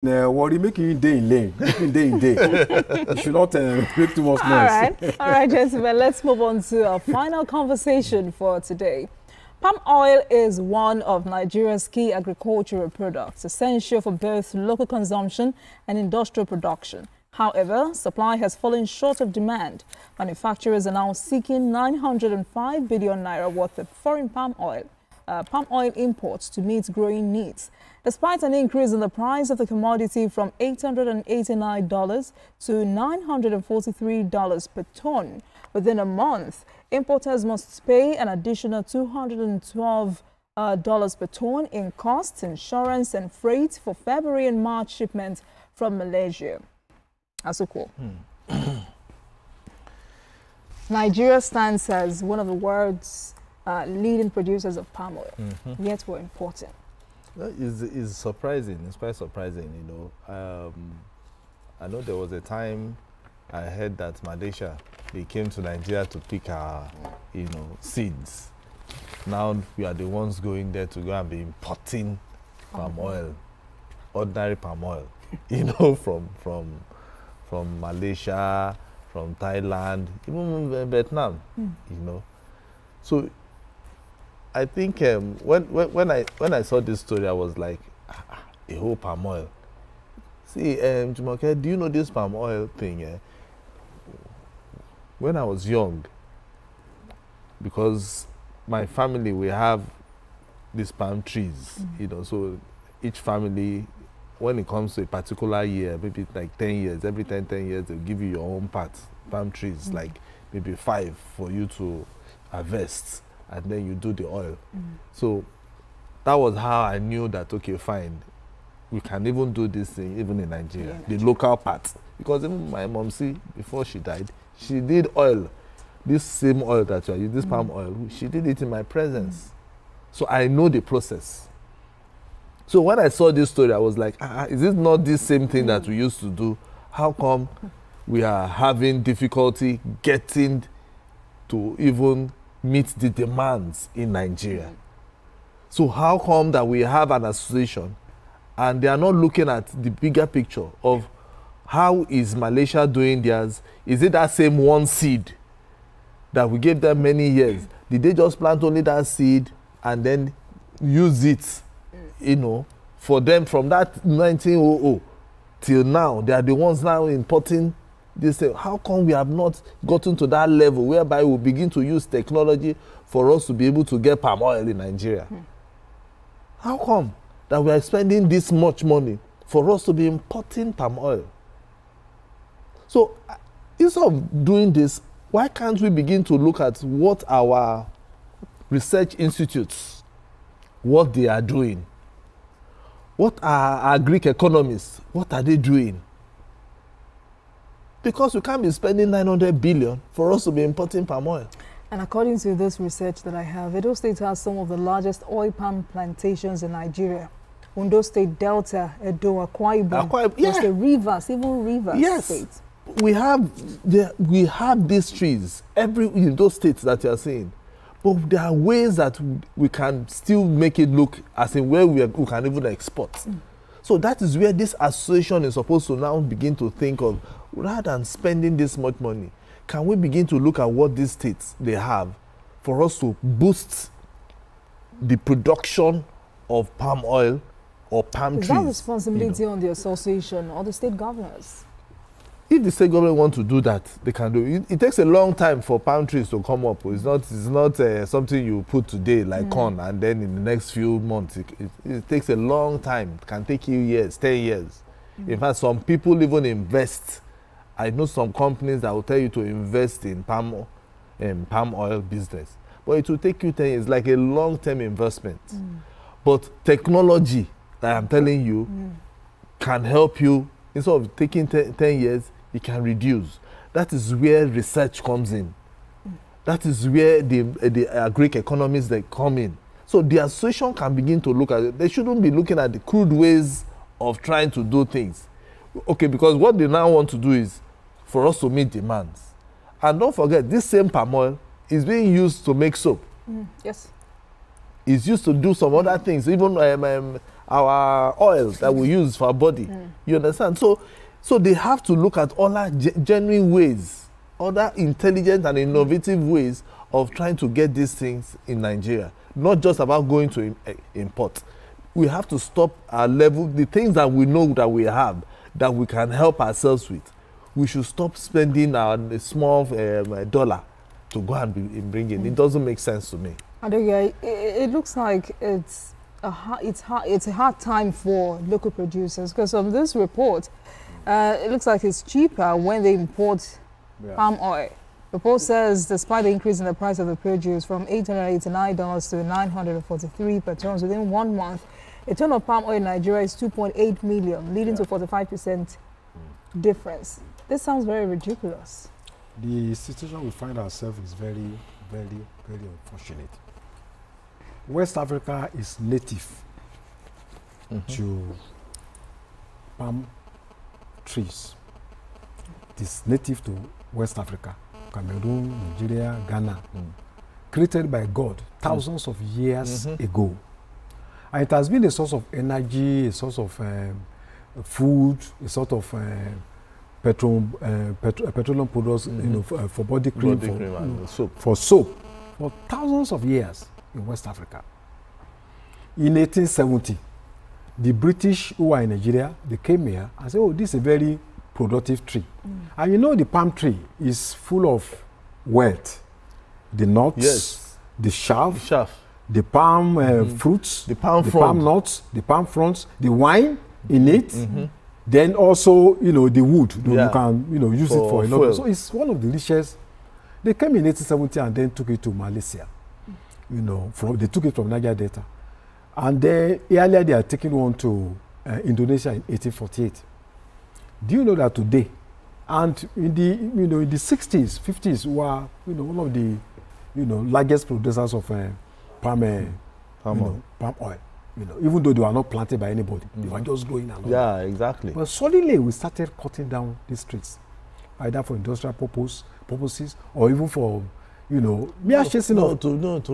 What are you making day in lane? Making day in day. You should not make too much noise. All right, gentlemen, let's move on to our final conversation for today. Palm oil is one of Nigeria's key agricultural products, essential for both local consumption and industrial production. However, supply has fallen short of demand. Manufacturers are now seeking 905 billion naira worth of foreign palm oil imports to meet growing needs. Despite an increase in the price of the commodity from $889 to $943 per ton within a month, importers must pay an additional $212 per ton in costs, insurance, and freight for February and March shipments from Malaysia. Asuko. Nigeria stands as one of the world's leading producers of palm oil, yet we're importing. It's surprising. It's quite surprising, you know. I know there was a time I heard that Malaysia, they came to Nigeria to pick our, you know, seeds. Now we are the ones going there to go and be importing palm oil, ordinary palm oil, you know, from Malaysia, from Thailand, even Vietnam, you know. So I think when I saw this story, I was like, a whole palm oil. See, Jumoke, do you know this palm oil thing? Eh? When I was young, because my family, we have these palm trees, you know, so each family, when it comes to a particular year, maybe like 10 years, every 10 years, they'll give you your own part, palm trees, like maybe 5 for you to harvest, and then you do the oil. So that was how I knew that, okay, fine, we can even do this thing even in Nigeria, the local part. Because even my mom, see, before she died, she did oil, this same oil that you are using, this palm oil, she did it in my presence. So I know the process. So when I saw this story, I was like, is it not this same thing that we used to do? How come we are having difficulty getting to even meet the demands in Nigeria? So how come that we have an association and they are not looking at the bigger picture of how is Malaysia doing theirs? Is it that same one seed that we gave them many years? Did they just plant only that seed and then use it, you know, for them from that 1900 till now? They are the ones now importing this thing. How come we have not gotten to that level whereby we begin to use technology for us to be able to get palm oil in Nigeria? How come that we are spending this much money for us to be importing palm oil? So instead of doing this, why can't we begin to look at what our research institutes, what they are doing? What are our Greek economists, what are they doing? Because we can't be spending 900 billion for us to be importing palm oil. And according to this research that I have, Edo State has some of the largest oil palm plantations in Nigeria. Ondo State, Delta, Edo, Akwa Ibom, the Rivers, even Rivers State. We have these trees in those states that you are seeing, but there are ways that we can still make it look as in where we can even export. So that is where this association is supposed to now begin to think of, rather than spending this much money, can we begin to look at what these states they have for us to boost the production of palm oil or palm trees? Is that responsibility on the association or the state governors? If the state government want to do that, they can do it. It takes a long time for palm trees to come up. It's not something you put today like corn and then in the next few months. It takes a long time. It can take you years, 10 years. In fact, some people even invest. I know some companies that will tell you to invest in palm oil business. But it will take you 10 years, like a long-term investment. But technology, that I'm telling you, can help you. Instead of taking 10 years, it can reduce. That is where research comes in. That is where the Greek economists they come in. So the association can begin to look at it. They shouldn't be looking at the crude ways of trying to do things. Okay, because what they now want to do is for us to meet demands. And don't forget, this same palm oil is being used to make soap. Yes. It's used to do some other things. Even our oil that we use for our body. You understand? So they have to look at other genuine ways, other intelligent and innovative ways of trying to get these things in Nigeria. Not just about going to import. We have to stop our level, the things that we know that we have, that we can help ourselves with. We should stop spending our small dollar to go and bring in. It doesn't make sense to me. It looks like it's a hard time for local producers, because of this report, it looks like it's cheaper when they import palm oil. The report says despite the increase in the price of the produce from $889 to $943 per ton within 1 month, a ton of palm oil in Nigeria is 2.8 million, leading to 45% difference. This sounds very ridiculous. The situation we find ourselves is very, very, very unfortunate. West Africa is native to palm trees. It is native to West Africa, Cameroon, Nigeria, Ghana, created by God thousands of years ago. And it has been a source of energy, a source of food, a sort of petroleum products, for body cream, for soap, for thousands of years in West Africa. In 1870, the British who were in Nigeria, they came here and said, oh, this is a very productive tree. And you know the palm tree is full of wealth. The nuts, the shaft, the palm fruits, the palm nuts, the palm fronds, the wine in it. Then also, the wood, you can, use it for a lot. So it's one of the richest. They came in 1870 and then took it to Malaysia. They took it from Niger Delta. And then earlier they had taken one to Indonesia in 1848. Do you know that today, and in the in the 60s, 50s, were one of the largest producers of palm oil. Even though they were not planted by anybody, they were just growing along. Yeah, exactly. But suddenly we started cutting down these trees, either for industrial purposes or even for to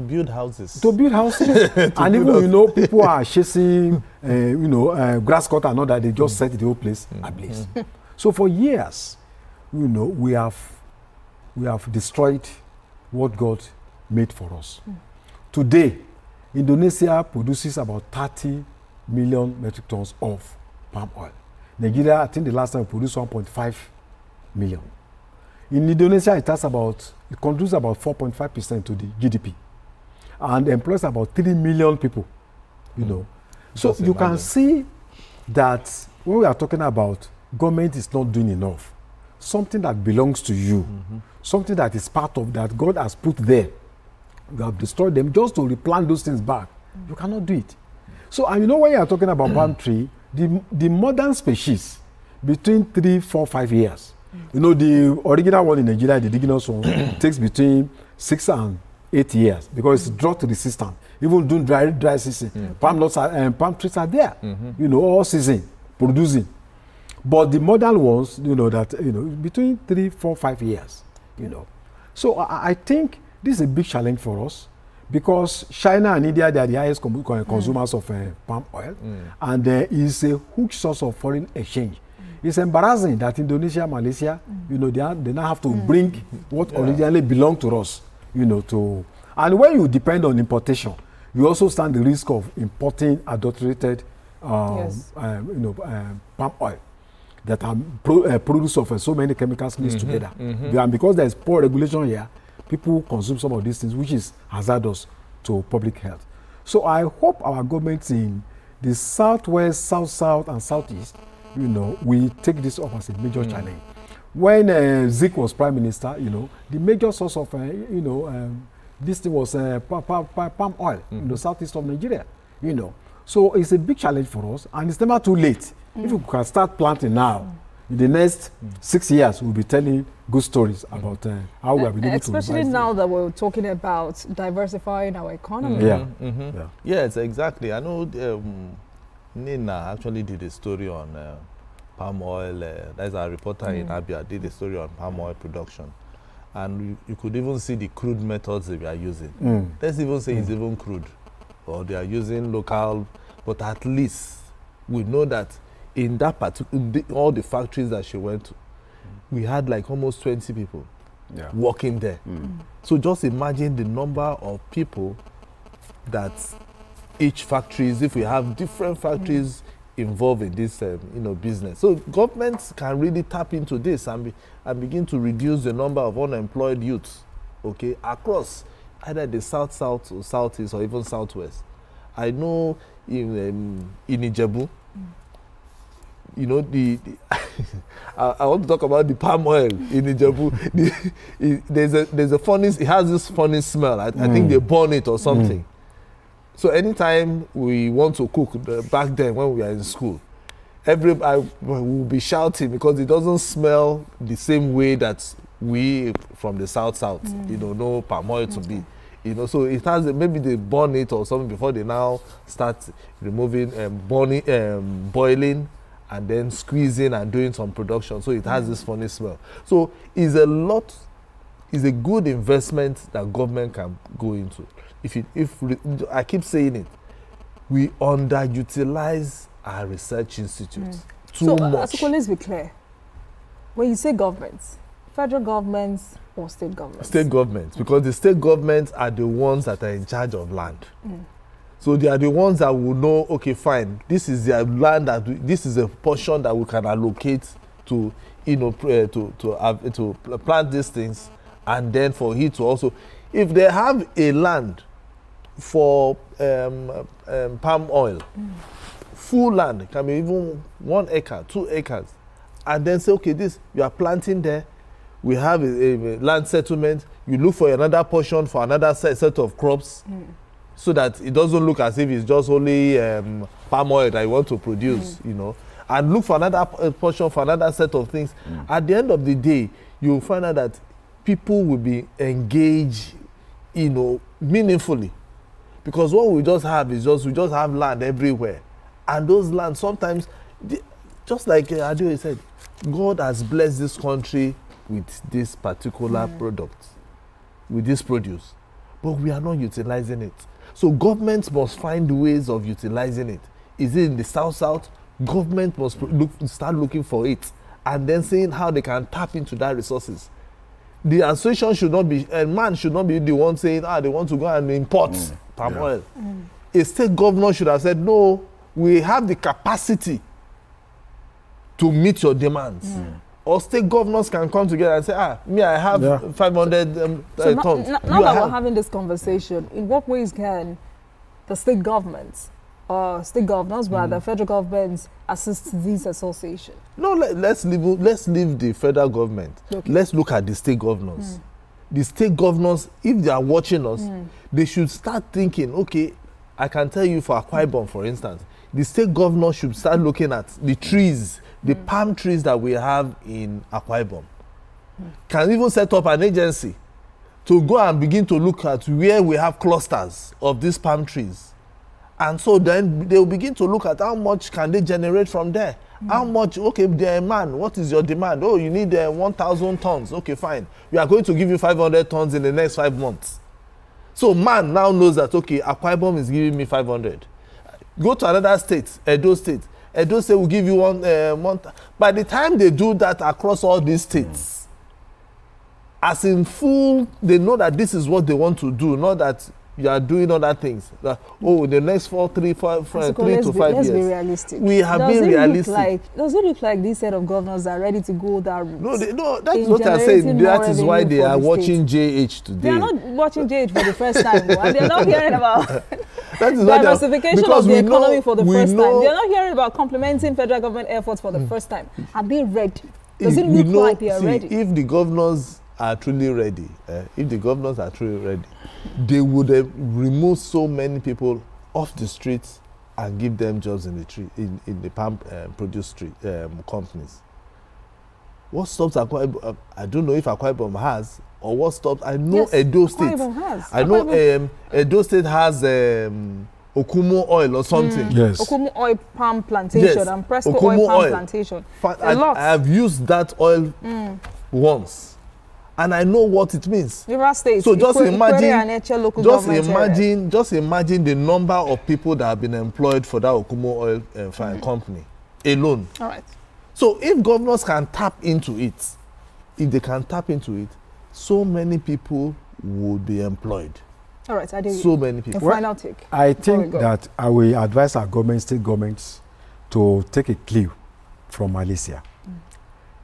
build houses. To build houses. And even people are chasing grass cutter and all that, they just set the whole place ablaze. So for years, we have destroyed what God made for us. Today, Indonesia produces about 30 million metric tons of palm oil. Nigeria, I think the last time we produced 1.5 million. In Indonesia, it contributes about 4.5% to the GDP and employs about 3 million people, So you can see that when we are talking about government is not doing enough, something that belongs to you, something that is part of that God has put there, you have destroyed them just to replant those things back. You cannot do it. So, and when you are talking about palm tree, the modern species, between 3, 4, 5 years, the original one in Nigeria, the indigenous one, takes between 6 and 8 years because it's drought resistant. Even during dry season, palm trees are there, all season producing. But the modern ones, between 3, 4, 5 years, So I think this is a big challenge for us because China and India, they are the highest consumers of palm oil, and there is a huge source of foreign exchange. It's embarrassing that Indonesia, Malaysia, they now have to bring what originally belonged to us, and when you depend on importation, you also stand the risk of importing adulterated, palm oil that are produced of so many chemicals mixed together. And because there is poor regulation here, people consume some of these things, which is hazardous to public health. So I hope our governments in the southwest, south, and southeast, we take this up as a major challenge. When Zik was prime minister, the major source of, this thing was palm oil in the southeast of Nigeria, So it's a big challenge for us, and it's never too late. If we can start planting now, in the next 6 years, we'll be telling good stories about how we have been able to especially now that we're talking about diversifying our economy. Yes, exactly. I know Nina actually did a story on palm oil. There's a reporter in Abia did a story on palm oil production. And you could even see the crude methods they are using. Let's even say it's even crude. Or they are using local but at least we know that in that particular, all the factories that she went to, we had like almost 20 people working there. So just imagine the number of people that each factories, if we have different factories involved in this business. So governments can really tap into this and begin to reduce the number of unemployed youths, okay, across either the south or southeast or even southwest. I know in Ijebu, you know, I want to talk about the palm oil in Ijebu. There's a funny, it has this funny smell. I think they burn it or something. So anytime we want to cook, back then when we were in school, everybody will be shouting because it doesn't smell the same way that we from the south, you know palm oil to be. You know, so it has, maybe they burn it or something before they now start removing, boiling, and then squeezing and doing some production. So it has this funny smell. So it's a good investment that government can go into. If I keep saying it, we underutilize our research institutes too much. So let's be clear. When you say governments, federal governments or state governments? State governments, because the state governments are the ones that are in charge of land. So they are the ones that will know, okay, fine, this is their land, this is a portion that we can allocate to, you know, to plant these things, and then for it to also, if they have a land for palm oil, full land, can be even 1 acre, 2 acres, and then say, okay, this, you are planting there, we have a land settlement, you look for another portion for another set of crops, so that it doesn't look as if it's just only palm oil that you want to produce, you know, and look for another portion for another set of things. At the end of the day, you'll find out that people will be engaged, you know, meaningfully. Because what we just have is we just have land everywhere. And those lands sometimes, just like Adio said, God has blessed this country with this particular product, with this produce. But we are not utilizing it. So governments must find ways of utilizing it. Is it in the south? Government must start looking for it and then seeing how they can tap into that resources. The association should not be, a man should not be the one saying, they want to go and import palm oil. A state governor should have said, no, we have the capacity to meet your demands. Or state governors can come together and say, I have 500 tons. Now that we're having this conversation, in what ways can the state governments, or state governors, rather, federal governments, assist these associations? No, let's leave the federal government. Okay. Let's look at the state governors. The state governors, if they are watching us, they should start thinking, okay, I can tell you for Akwa Ibom, for instance, the state governor should start looking at the trees, the palm trees that we have in Akwa Ibom. Can even set up an agency to go and begin to look at where we have clusters of these palm trees. And so then they will begin to look at how much can they generate from there. How much, okay, they're a man, what is your demand? Oh, you need 1,000 tons. Okay, fine. We are going to give you 500 tons in the next 5 months. So man now knows that, okay, Akwa Ibom is giving me 500. Go to another state, Edo State. Edo State will give you one. By the time they do that across all these states, as in full, they know that this is what they want to do, not that you are doing other things. That, the next 3 to 5 years. Let's be realistic. We have been realistic. Does it look like this set of governors are ready to go that route? No, that's what I'm saying. That is why they are watching JH today. They are not watching JH for the first time. And they are not hearing about diversification of the economy for the first time. They are not hearing about complementing federal government efforts for the first time. Are they ready? Does it look like they are ready? If the governors are truly ready, they would remove so many people off the streets and give them jobs in the palm produce companies. What stops Akwa Ibom? I don't know if Akwa Ibom has, or what stops. I know Edo State. I know Edo State has Okumu oil or something. Yes. Okumu oil palm plantation and Presco Okumu oil palm plantation. I have used that oil once. and I know what it means. River State. So just imagine, local just imagine the number of people that have been employed for that Okumo oil company alone. All right. So if governors can tap into it, if they can tap into it, so many people would be employed. All right, so many people. Final take. I think that I will advise our government, state governments, to take a clue from Malaysia.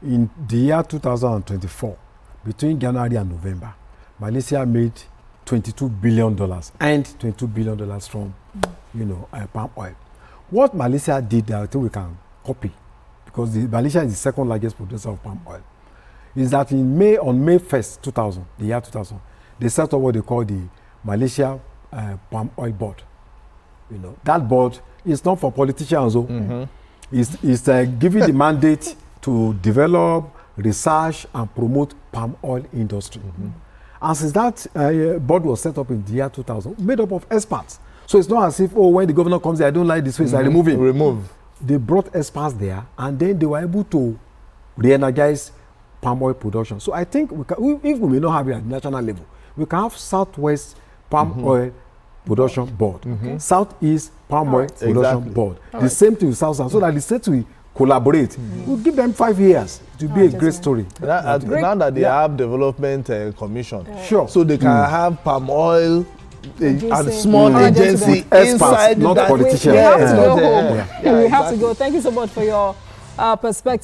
In the year 2024, between January and November, Malaysia made $22 billion and $22 billion from, palm oil. What Malaysia did that I think we can copy, because Malaysia is the second largest producer of palm oil, is that on May 1st, 2000, the year 2000, they set up what they call the Malaysia Palm Oil Board. That board is not for politicians. It's giving the mandate to develop, research, and promote palm oil industry. And since that board was set up in the year 2000, made up of experts. So it's not as if, when the governor comes there, I don't like this face, I remove him. Remove. They brought experts there, and then they were able to re-energize palm oil production. So I think if we may not have it at national level, we can have Southwest Palm Oil Production Board, Southeast Palm Oil Production Board. The same thing with South, so that the state will collaborate. We'll give them 5 years. It will be a great story. Now that they have development commission, sure, so they can have palm oil and small agency inside, not politicians. We have to go. Thank you so much for your perspective.